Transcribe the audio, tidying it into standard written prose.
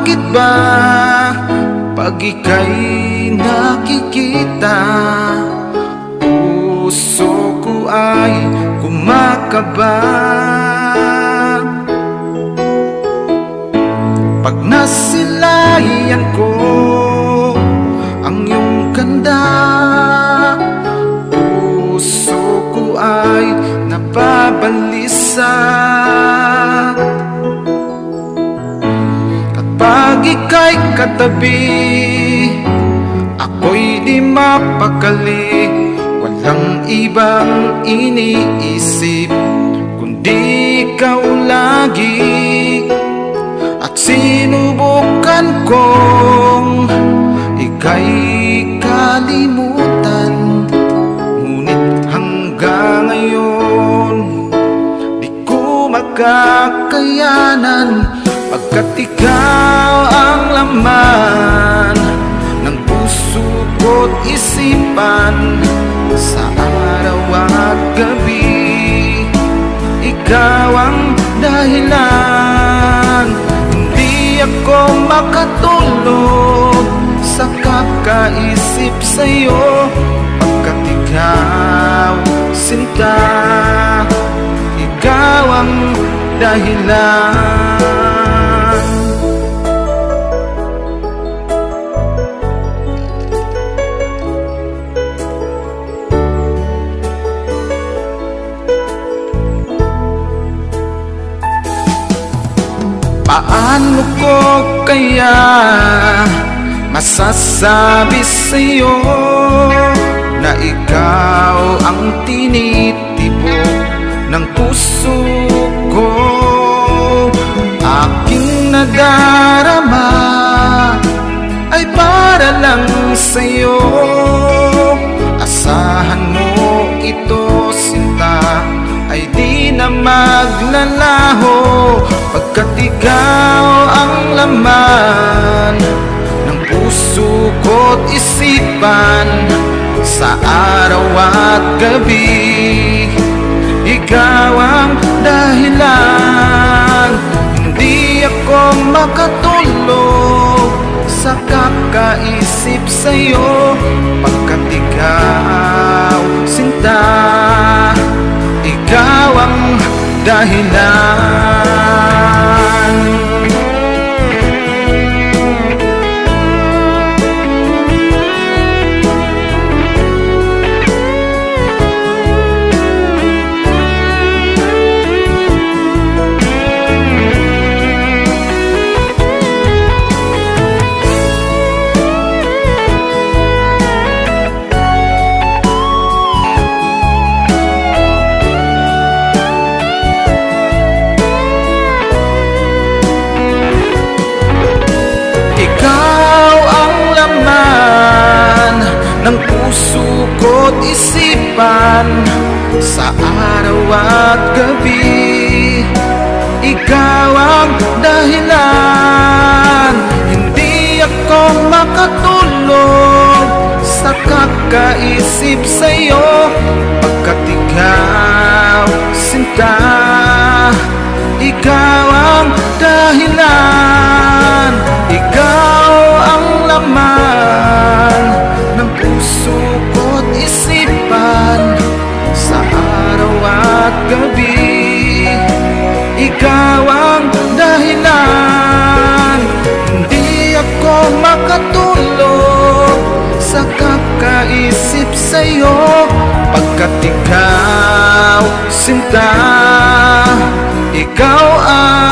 Bakit ba pag ika'y nakikita, puso ko ay kumakaba? Pag nasilayan ko ang iyong ganda, puso ko ay nababalisa. Kapag ika'y katabi, ako'y di mapakali. Walang ibang iniisip kundi ikaw lagi. At sinubukan kong ika'y kalimutan, ngunit hanggang ngayon di ko makakayanan. Pagkat ikaw ang laman ng puso ko't isipan, sa araw at gabi ikaw ang dahilan. Hindi ako makatulog sa kakaisip sa'yo, pagkat ikaw, sinta, ikaw ang dahilan. Paano ko kaya masasabi sa'yo na ikaw ang tinitibok ng puso ko? Aking nadarama ay para lang sa'yo. Asahan mo ito, sinta, ay di na maglalaho, pagkat ikaw ang laman ng puso ko't isipan, sa araw at gabi ikaw ang dahilan. Hindi ako makatulog sa kakaisip sa'yo, pagkat ikaw, sinta, ikaw ang dahilan. Ng puso ko't isipan, sa araw at gabi ikaw ang dahilan. Hindi ako makatulog sa kakaisip sa'yo, pagkat ikaw, sinta, ikaw ang dahilan. Ikaw ang laman ng puso ko't isipan, sa araw at gabi ikaw ang dahilan. Hindi ako makatulog sa kakaisip sa'yo, pagkat ikaw, sinta, ikaw ang